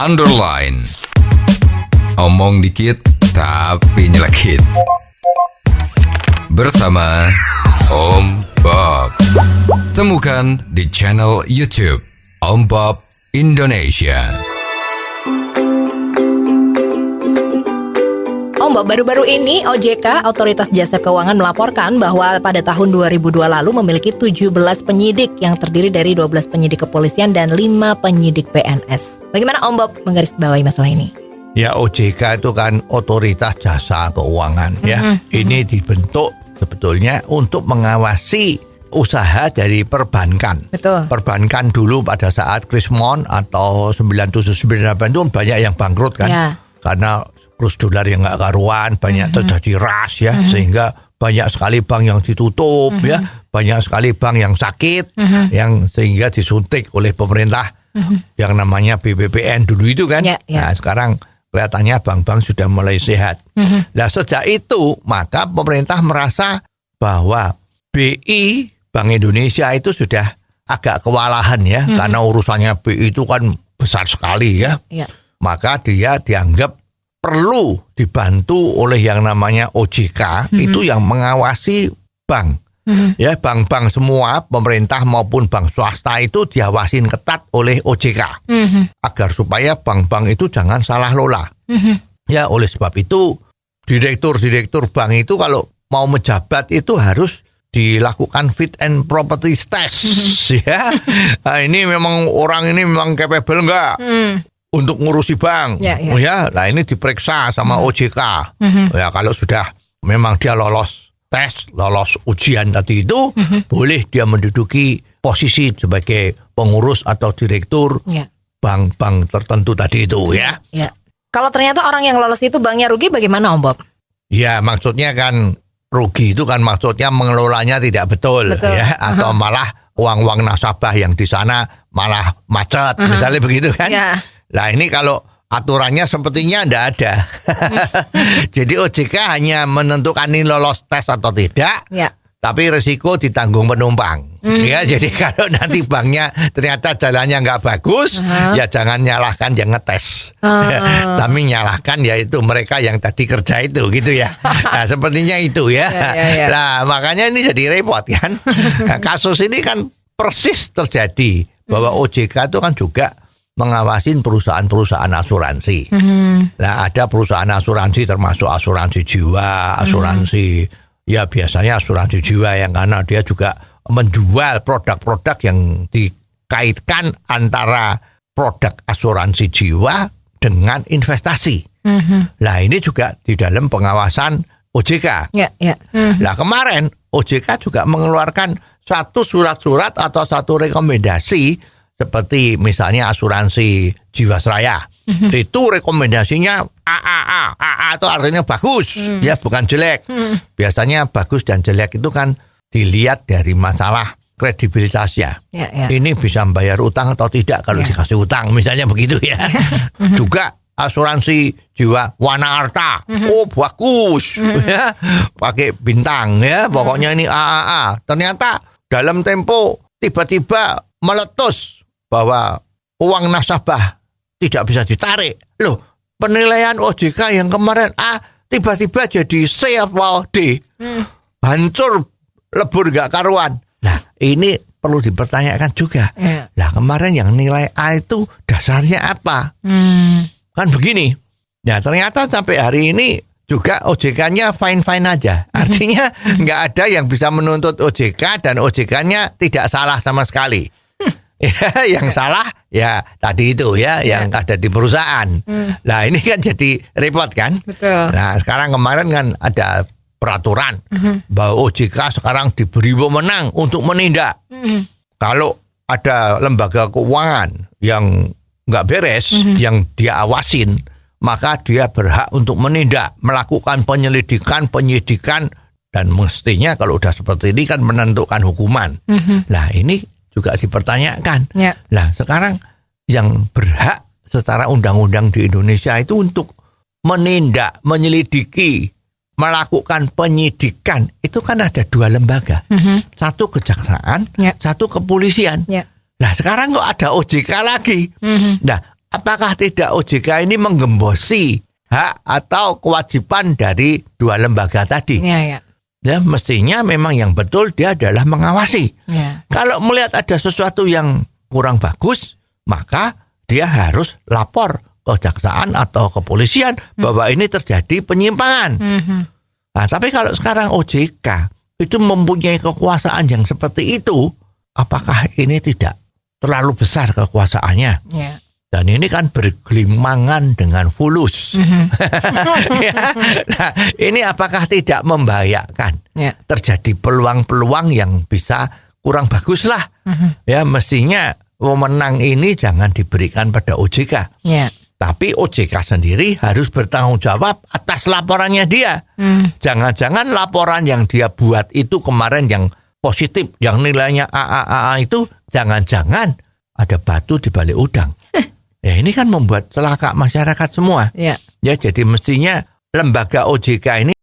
underline. Omong dikit tapi nyelekit. Bersama Om Bob. Temukan di channel YouTube Om Bob Indonesia. Om Bob, baru-baru ini OJK, Otoritas Jasa Keuangan, melaporkan bahwa pada tahun 2002 lalu memiliki 17 penyidik yang terdiri dari 12 penyidik kepolisian dan 5 penyidik PNS. Bagaimana Om Bob menggarisbawahi masalah ini? Ya, OJK itu kan Otoritas Jasa Keuangan ya. Ini dibentuk sebetulnya untuk mengawasi usaha dari perbankan. Betul. Perbankan dulu pada saat Krismon atau 9798 itu banyak yang bangkrut kan. Ya. Karena kurs dolar yang nggak karuan, banyak terjadi ras ya, sehingga banyak sekali bank yang ditutup ya, banyak sekali bank yang sakit, yang sehingga disuntik oleh pemerintah yang namanya BPPN dulu itu kan. Ya. Nah sekarang kelihatannya bank-bank sudah mulai sehat. Nah sejak itu maka pemerintah merasa bahwa BI, Bank Indonesia itu sudah agak kewalahan ya, karena urusannya BI itu kan besar sekali ya. Maka dia dianggap perlu dibantu oleh yang namanya OJK, itu yang mengawasi bank. Ya, bank-bank semua, pemerintah maupun bank swasta itu diawasin ketat oleh OJK. Agar supaya bank-bank itu jangan salah lola. Ya, oleh sebab itu direktur-direktur bank itu kalau mau menjabat itu harus dilakukan fit and property test. Ya. Nah, ini memang orang ini memang capable enggak? Untuk ngurusi bank, ya, nah ini diperiksa sama OJK. Ya kalau sudah memang dia lolos tes, lolos ujian tadi itu, boleh dia menduduki posisi sebagai pengurus atau direktur bank-bank tertentu tadi itu ya. Kalau ternyata orang yang lolos itu banknya rugi, bagaimana Om Bob? Ya maksudnya kan rugi itu kan maksudnya mengelolanya tidak betul. Ya, atau malah uang-uang nasabah yang di sana malah macet, misalnya begitu kan. Nah ini kalau aturannya sepertinya tidak ada. Jadi OJK hanya menentukan ini lolos tes atau tidak, tapi risiko ditanggung penumpang. Ya, jadi kalau nanti banknya ternyata jalannya nggak bagus, ya jangan nyalahkan yang ngetes. Tapi nyalahkan yaitu mereka yang tadi kerja itu gitu ya. Nah sepertinya itu ya. Nah makanya ini jadi repot kan. Nah, kasus ini kan persis terjadi bahwa OJK itu kan juga mengawasin perusahaan-perusahaan asuransi. Nah, ada perusahaan asuransi termasuk asuransi jiwa, asuransi ya biasanya asuransi jiwa yang karena dia juga menjual produk-produk yang dikaitkan antara produk asuransi jiwa dengan investasi. Nah, ini juga di dalam pengawasan OJK. Nah, kemarin OJK juga mengeluarkan satu surat-surat atau satu rekomendasi seperti misalnya asuransi Jiwasraya. Itu rekomendasinya AA itu artinya bagus, ya bukan jelek. Biasanya bagus dan jelek itu kan dilihat dari masalah kredibilitasnya. Ini bisa membayar utang atau tidak kalau dikasih utang, misalnya begitu ya. Juga asuransi jiwa Wanaarta, oh bagus, ya pakai bintang ya, pokoknya ini AAA. Ternyata dalam tempo tiba-tiba meletus bahwa uang nasabah tidak bisa ditarik. Loh, penilaian OJK yang kemarin A tiba-tiba jadi C atau D. Hancur, lebur gak karuan. Nah, ini perlu dipertanyakan juga. Nah, kemarin yang nilai A itu dasarnya apa? Kan begini. Nah, ternyata sampai hari ini juga OJK-nya fine-fine aja. Artinya nggak ada yang bisa menuntut OJK dan OJK-nya tidak salah sama sekali. Ya, yang salah ya tadi itu ya yang ada di perusahaan. Nah ini kan jadi repot kan. Nah sekarang kemarin kan ada peraturan bahwa OJK sekarang diberi wewenang untuk menindak. Kalau ada lembaga keuangan yang nggak beres, yang dia awasin, maka dia berhak untuk menindak, melakukan penyidikan, dan mestinya kalau udah seperti ini kan menentukan hukuman. Nah ini juga dipertanyakan. Nah sekarang yang berhak secara undang-undang di Indonesia itu untuk menindak, menyelidiki, melakukan penyidikan itu kan ada dua lembaga. Satu kejaksaan, satu kepolisian. Nah sekarang kok ada OJK lagi. Nah apakah tidak OJK ini menggembosi hak atau kewajiban dari dua lembaga tadi? Ya. Ya, mestinya memang yang betul dia adalah mengawasi. Ya. Kalau melihat ada sesuatu yang kurang bagus, maka dia harus lapor ke kejaksaan atau kepolisian bahwa ini terjadi penyimpangan. Nah, tapi kalau sekarang OJK itu mempunyai kekuasaan yang seperti itu, apakah ini tidak terlalu besar kekuasaannya? Ya. Dan ini kan bergelimangan dengan fulus. Ya. Nah, ini apakah tidak membahayakan? Ya. Terjadi peluang-peluang yang bisa kurang bagus lah. Ya, mestinya wewenang ini jangan diberikan pada OJK. Ya. Tapi OJK sendiri harus bertanggung jawab atas laporannya dia. Jangan-jangan laporan yang dia buat itu kemarin yang positif, yang nilainya AAA itu, jangan-jangan ada batu di balik udang. Ya, ini kan membuat celaka masyarakat semua. Ya. Ya, jadi mestinya lembaga OJK ini